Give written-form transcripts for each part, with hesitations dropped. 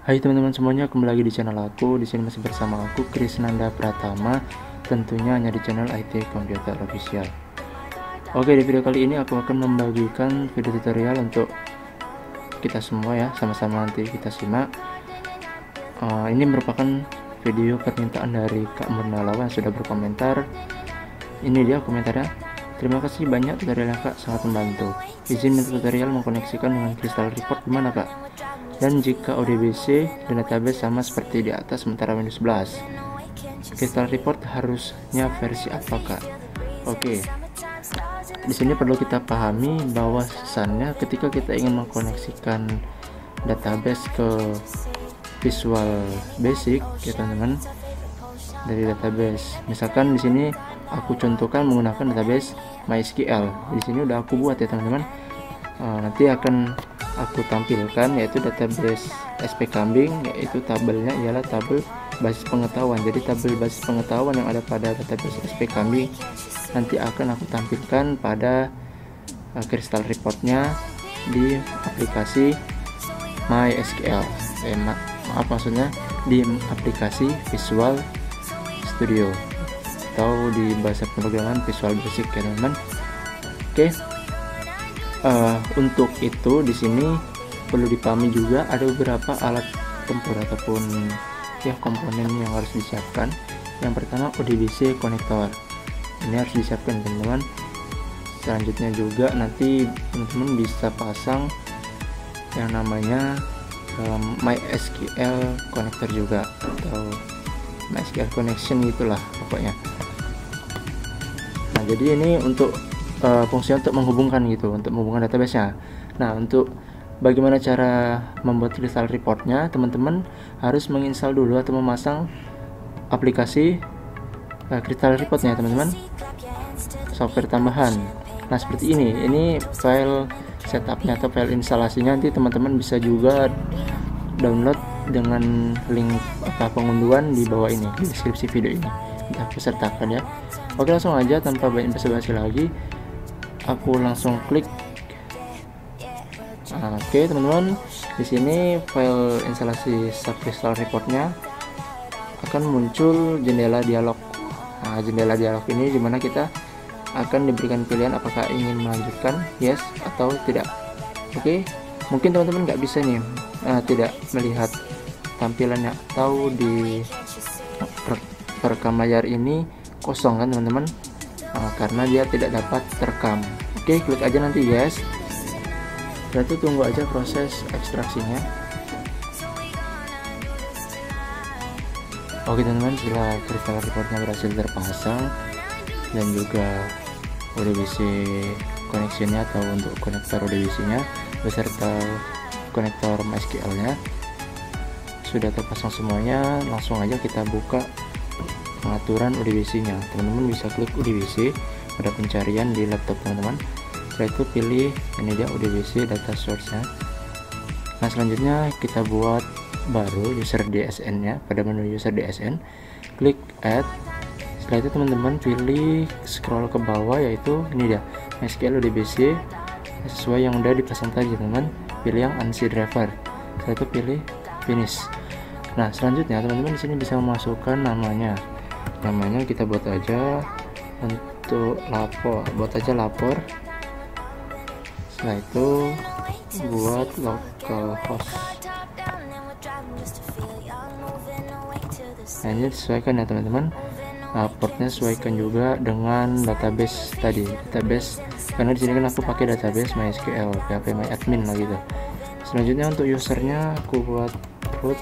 Hai teman-teman semuanya, kembali lagi di channel aku. Di sini masih bersama aku Krisnanda Pratama, tentunya hanya di channel IT Computer Official. Oke, di video kali ini aku akan membagikan video tutorial untuk kita semua ya, sama-sama nanti kita simak. Ini merupakan video permintaan dari Kak Murnalawa yang sudah berkomentar. Ini dia komentarnya. Terima kasih banyak tutorialnya Kak, sangat membantu. Izin tutorial mengkoneksikan dengan Crystal Report gimana Kak? Dan jika ODBC dan database sama seperti di atas sementara Windows 11, Crystal Report harusnya versi apa Kak? Oke, di sini perlu kita pahami bahwasannya ketika kita ingin mengkoneksikan database ke Visual Basic ya teman-teman, dari database, misalkan di sini aku contohkan menggunakan database MySQL. Di sini udah aku buat ya teman-teman. Nanti akan aku tampilkan yaitu database SP Kambing, yaitu tabelnya ialah tabel basis pengetahuan. Jadi tabel basis pengetahuan yang ada pada database SP Kambing nanti akan aku tampilkan pada Crystal Reportnya di aplikasi MySQL. Maaf maksudnya di aplikasi Visual Studio atau di bahasa pemrograman Visual Basic ya teman-teman. Oke. Untuk itu di sini perlu dipahami juga ada beberapa alat tempur ataupun ya komponen yang harus disiapkan. Yang pertama ODBC konektor, ini harus disiapkan teman-teman. Selanjutnya juga nanti teman-teman bisa pasang yang namanya MySQL konektor juga, atau MySQL connection gitulah pokoknya. Nah jadi ini untuk fungsinya untuk menghubungkan gitu, untuk menghubungkan database-nya. Nah, untuk bagaimana cara membuat Crystal Report-nya, teman-teman harus menginstal dulu atau memasang aplikasi Crystal Report-nya, teman-teman. Software tambahan. Nah, seperti ini file setup-nya atau file instalasinya, nanti teman-teman bisa juga download dengan link pengunduhan di bawah ini, di deskripsi video ini. Kita aku sertakan ya. Oke, langsung aja tanpa banyak basa-basi lagi. Aku langsung klik. Oke teman-teman, di sini file instalasi Crystal Report-nya akan muncul jendela dialog. Jendela dialog ini dimana kita akan diberikan pilihan apakah ingin melanjutkan yes atau tidak. Oke, mungkin teman-teman nggak bisa nih tidak melihat tampilannya atau di perekam layar ini kosong kan teman-teman, karena dia tidak dapat terekam. Oke, klik aja nanti yes. Berarti tunggu aja proses ekstraksinya. Oke teman-teman, setelah Crystal Report-nya berhasil terpasang dan juga ODBC connection-nya atau untuk konektor ODBC-nya beserta konektor MySQL-nya sudah terpasang semuanya, langsung aja kita buka pengaturan ODBC-nya. Teman-teman bisa klik ODBC pada pencarian di laptop teman-teman. Setelah itu pilih ini dia ODBC data source-nya. Nah, selanjutnya kita buat baru user DSN-nya. Pada menu user DSN, klik add. Setelah itu teman-teman pilih scroll ke bawah, yaitu ini dia MySQL ODBC sesuai yang udah dipasang tadi teman-teman. Pilih yang ANSI driver. Setelah itu pilih finish. Nah, selanjutnya teman-teman di sini bisa memasukkan namanya kita buat aja untuk lapor, lapor. Setelah itu buat localhost. Nah, ini sesuaikan ya teman-teman. Portnya sesuaikan juga dengan database tadi, karena di sini kan aku pakai database MySQL phpMyAdmin lah gitu. Selanjutnya untuk usernya aku buat root,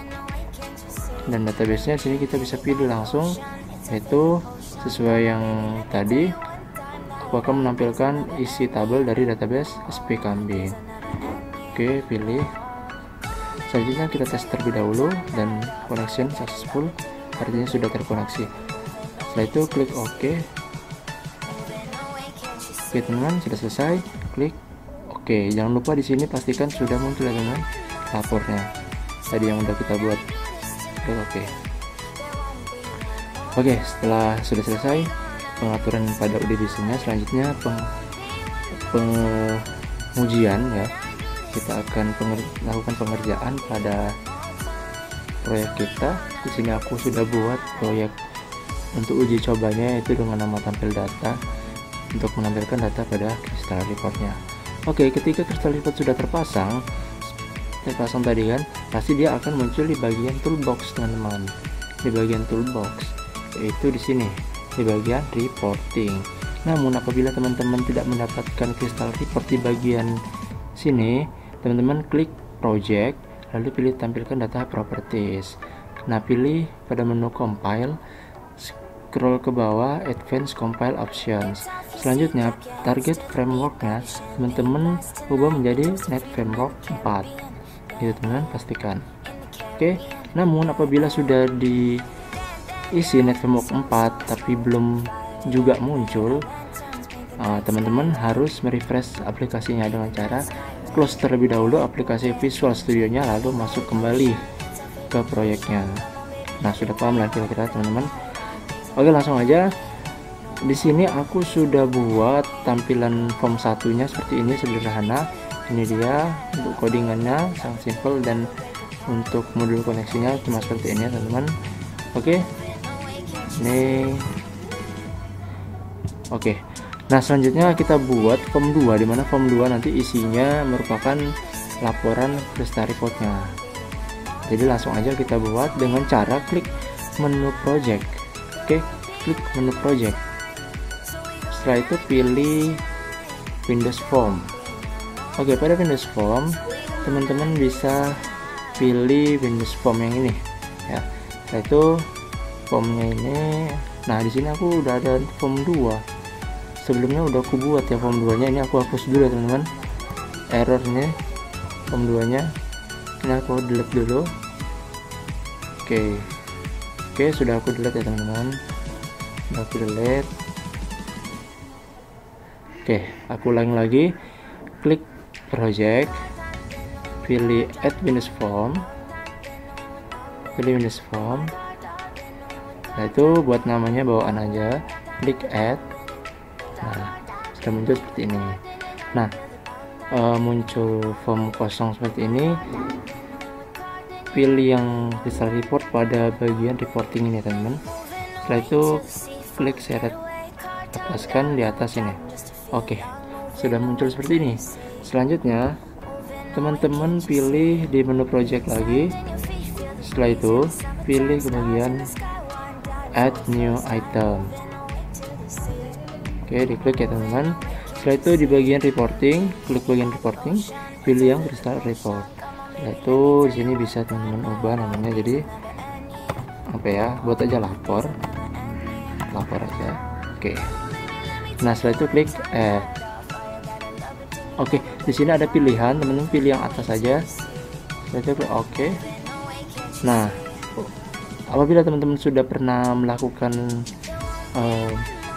dan database-nya sini kita bisa pilih langsung, yaitu sesuai yang tadi. Aku akan menampilkan isi tabel dari database SP Kambing. Oke, pilih. Selanjutnya kita tes terlebih dahulu dan connection successful, artinya sudah terkoneksi. Setelah itu klik OK. Oke teman-teman, sudah selesai. Klik OK. Jangan lupa di sini pastikan sudah muncul ya teman-teman lapornya tadi yang udah kita buat. Klik OK. Oke, setelah sudah selesai pengaturan pada ODBC-nya, selanjutnya pengujian ya. Kita akan melakukan pengerjaan pada proyek kita. Di sini aku sudah buat proyek untuk uji cobanya, yaitu dengan nama tampil data untuk menampilkan data pada Crystal Reportnya. Oke, ketika Crystal Report sudah terpasang tadi kan, pasti dia akan muncul di bagian toolbox teman-teman. Di bagian toolbox, yaitu di sini di bagian reporting. Namun apabila teman-teman tidak mendapatkan Crystal Report di bagian sini, teman-teman klik project, lalu pilih tampilkan data properties. Nah, pilih pada menu compile, scroll ke bawah advanced compile options. Selanjutnya target frameworknya teman-teman ubah menjadi net framework 4, gitu teman-teman, pastikan. Oke, namun apabila sudah diisi net framework 4 tapi belum juga muncul, teman-teman harus merefresh aplikasinya dengan cara close terlebih dahulu aplikasi Visual Studio-nya, lalu masuk kembali ke proyeknya. Nah, sudah paham lah kira-kira teman-teman. Oke, langsung aja. Di sini aku sudah buat tampilan form satunya seperti ini, sederhana. Ini dia untuk codingannya, sangat simple, dan untuk modul koneksinya cuma seperti ini teman-teman. Oke, ini oke. Nah, selanjutnya kita buat form 2, dimana form 2 nanti isinya merupakan laporan Crystal Reportnya. Jadi langsung aja kita buat dengan cara klik menu project. Oke, klik menu project. Setelah itu pilih Windows Form. Oke, pada Windows Form teman-teman bisa pilih Windows Form yang ini ya. Setelah itu formnya ini. Nah, di sini aku udah ada form 2. Sebelumnya udah aku buat ya form 2 nya, ini aku hapus dulu ya teman-teman, errornya form 2 nya. Ini aku delete dulu. Oke, sudah aku delete ya teman-teman, sudah aku delete. Oke, aku ulangi lagi, klik project, pilih add Windows Form, pilih Windows Form. Nah, itu buat namanya bawaan aja, klik add. Nah, sudah muncul seperti ini. Nah, muncul form kosong seperti ini. Pilih yang Crystal Report pada bagian reporting ini teman-teman. Setelah itu klik seret, lepaskan di atas ini. Oke, sudah muncul seperti ini. Selanjutnya teman-teman pilih di menu project lagi. Setelah itu pilih ke bagian add new item. Oke, diklik ya teman-teman. Setelah itu di bagian reporting, klik bagian reporting, pilih yang Crystal Report. Setelah itu di sini bisa teman-teman ubah namanya jadi apa ya? Buat aja lapor aja. Oke. Nah, setelah itu klik add. Oke, di sini ada pilihan, teman-teman pilih yang atas saja. Setelah itu klik oke. Nah, apabila teman-teman sudah pernah melakukan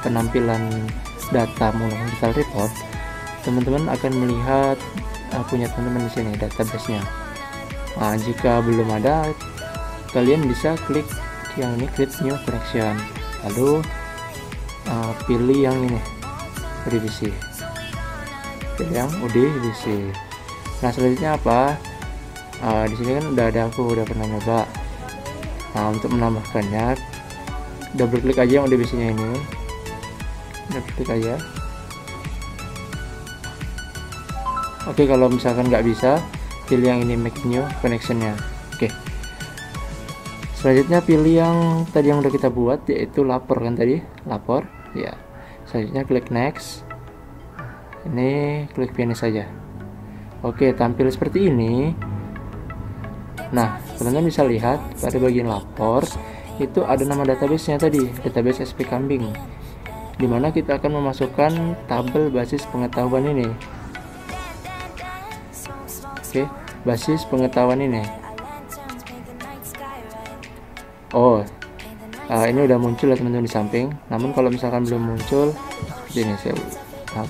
penampilan data menggunakan Crystal Report, teman-teman akan melihat punya teman-teman di sini database-nya. Nah, jika belum ada, kalian bisa klik yang ini, create new connection, lalu pilih yang ini, UDBC, pilih yang UDBC. Nah, selanjutnya apa? Di sini kan aku udah pernah nyoba. Nah, untuk menambahkannya, double klik aja yang UDBC-nya ini, double klik aja. Oke, kalau misalkan nggak bisa, pilih yang ini, make new connection-nya. Oke. Selanjutnya pilih yang tadi yang udah kita buat, yaitu lapor kan tadi, lapor. Ya. Selanjutnya klik next. Ini klik finish saja. Oke, tampil seperti ini. Nah, teman-teman bisa lihat pada bagian lapor itu ada nama database-nya tadi, database SP Kambing, dimana kita akan memasukkan tabel basis pengetahuan ini. Oke, basis pengetahuan ini. Oh, ini udah muncul ya teman-teman di samping. Namun kalau misalkan belum muncul, seperti ini saya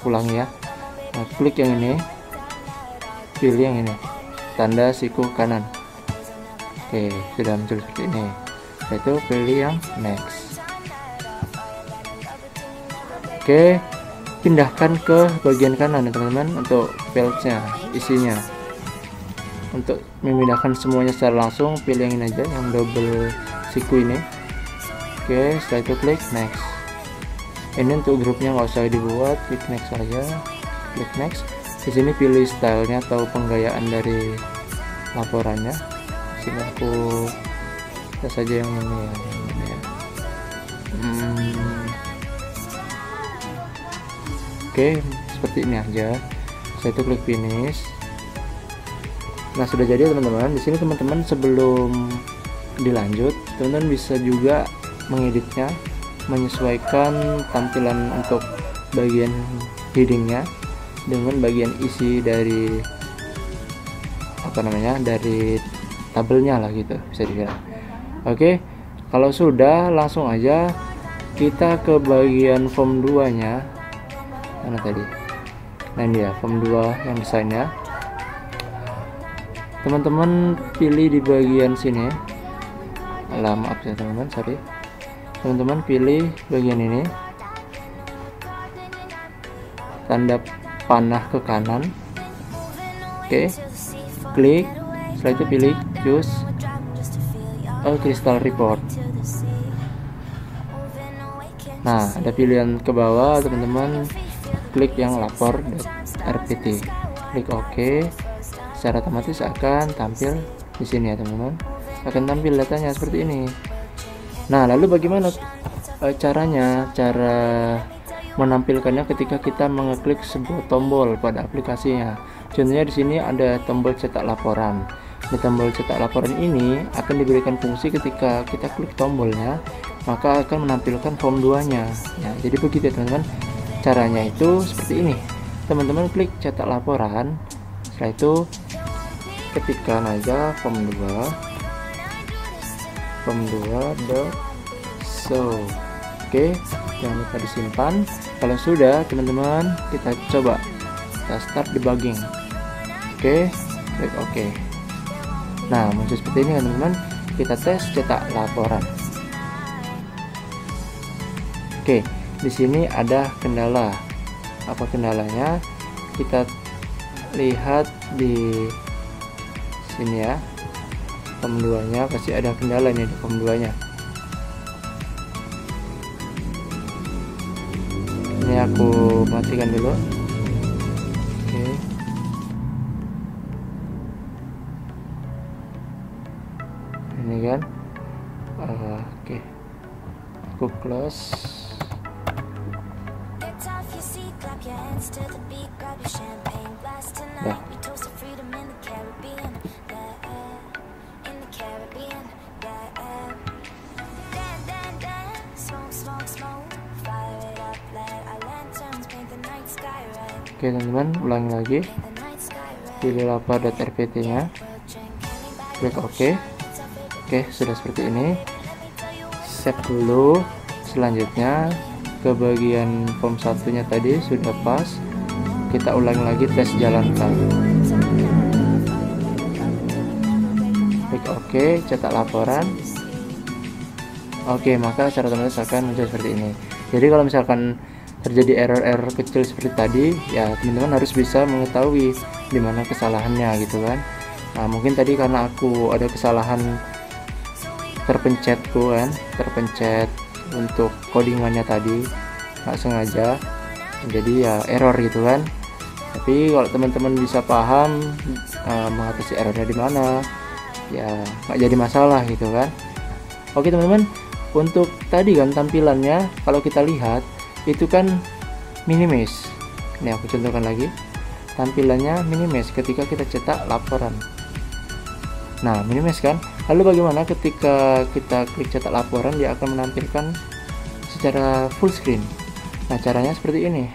ulangi ya. Nah, klik yang ini, pilih yang ini, tanda siku kanan. Oke, sudah muncul seperti ini. Itu pilih yang next. Oke, pindahkan ke bagian kanan ya teman-teman untuk field-nya, isinya. untuk memindahkan semuanya secara langsung, pilih yang ini aja, yang double siku ini. Oke, setelah itu klik next. Ini untuk grupnya nggak usah dibuat, klik next saja, klik next. Di sini pilih stylenya atau penggayaan dari laporannya. Sini aku tes saja yang ini ya, Oke, seperti ini aja. Saya itu klik finish. Nah, sudah jadi teman-teman. Di sini teman-teman sebelum dilanjut, teman-teman bisa juga mengeditnya, menyesuaikan tampilan untuk bagian headingnya dengan bagian isi dari dari tabelnya lah gitu, bisa dibilang. Oke, kalau sudah, langsung aja kita ke bagian form 2 nya. Mana tadi? Nah, ini ya form 2 yang desainnya. Teman-teman pilih di bagian sini. Maaf ya teman-teman, sorry. Teman-teman pilih bagian ini, tanda panah ke kanan. Oke, klik. Setelah itu pilih choose a crystal report. Nah, ada pilihan ke bawah, teman-teman klik yang lapor .rpt, klik OK. Secara otomatis akan tampil di sini ya teman-teman, akan tampil datanya seperti ini. Nah, lalu bagaimana cara menampilkannya ketika kita mengeklik sebuah tombol pada aplikasinya? Contohnya di sini ada tombol cetak laporan. Di tombol cetak laporan ini akan diberikan fungsi ketika kita klik tombolnya, maka akan menampilkan form 2-nya. Nah, jadi begitu ya teman-teman. Caranya itu seperti ini. Teman-teman klik cetak laporan. Setelah itu ketikkan aja form 2 .show. Oke, jangan lupa disimpan. Kalau sudah teman-teman, kita coba kita start debugging. Oke, klik OK. Nah, muncul seperti ini teman-teman. Kita tes cetak laporan. Oke, di sini ada kendala. Apa kendalanya? Kita lihat di sini ya. Form 2-nya pasti ada kendala nih di form 2-nya. Ini aku matikan dulu. Oke. Ini kan. Oke. Aku close. Nah. Oke teman-teman, ulangi lagi. Pilih lapor.rpt nya, klik OK. Oke, sudah seperti ini. Save dulu. Selanjutnya ke bagian form 1 nya tadi sudah pas. Kita ulangi lagi, tes jalankan. Klik OK, cetak laporan. Oke, maka secara otomatis akan muncul seperti ini. Jadi kalau misalkan terjadi error-error kecil seperti tadi, ya teman-teman harus bisa mengetahui di mana kesalahannya gitu kan. Nah, mungkin tadi karena aku ada kesalahan terpencet untuk codingannya tadi, nggak sengaja, jadi ya error gitu kan. Tapi kalau teman-teman bisa paham mengatasi errornya di mana, ya nggak jadi masalah gitu kan. Oke teman-teman, untuk tadi kan tampilannya kalau kita lihat itu kan minimaze. Ini aku contohkan lagi, tampilannya minimaze ketika kita cetak laporan. Nah, minimaze kan. Lalu bagaimana ketika kita klik cetak laporan, dia akan menampilkan secara full screen. Nah, caranya seperti ini.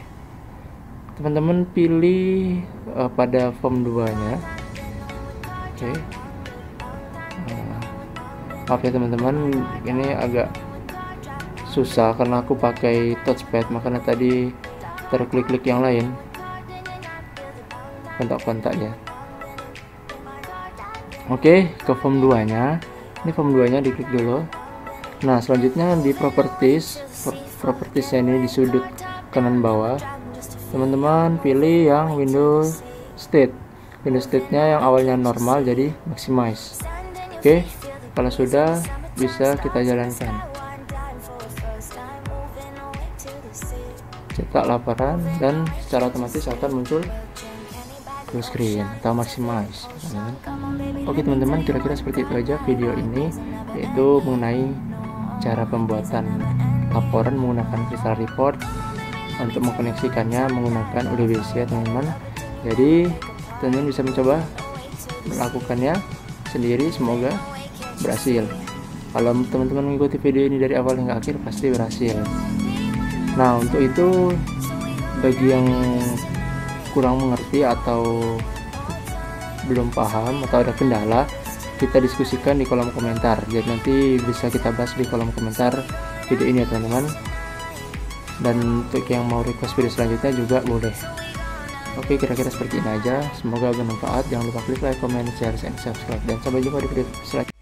Teman-teman pilih pada form 2 nya. Oke. Maaf ya teman-teman, ini agak susah karena aku pakai touchpad, makanya tadi terklik-klik yang lain, kontak-kontaknya. Oke, ke form 2 nya. Ini form 2 nya diklik dulu. Nah, selanjutnya di propertiesnya ini di sudut kanan bawah, teman-teman pilih yang Windows State. window state-nya yang awalnya normal jadi maximize. Oke, kalau sudah bisa kita jalankan. Cetak laporan dan secara otomatis akan muncul full screen atau maximize. Oke teman-teman, kira-kira seperti itu aja video ini, yaitu mengenai cara pembuatan laporan menggunakan Crystal Report untuk mengkoneksikannya menggunakan ODBC ya teman-teman. Jadi teman-teman bisa mencoba melakukannya sendiri, semoga berhasil. Kalau teman-teman mengikuti video ini dari awal hingga akhir pasti berhasil. Nah, untuk itu bagi yang kurang mengerti atau belum paham atau ada kendala, kita diskusikan di kolom komentar. Jadi nanti bisa kita bahas di kolom komentar video ini ya teman-teman. Dan untuk yang mau request video selanjutnya juga boleh. Oke, kira-kira seperti ini aja. Semoga bermanfaat. Jangan lupa klik like, comment, share, dan subscribe. Dan sampai jumpa di video selanjutnya.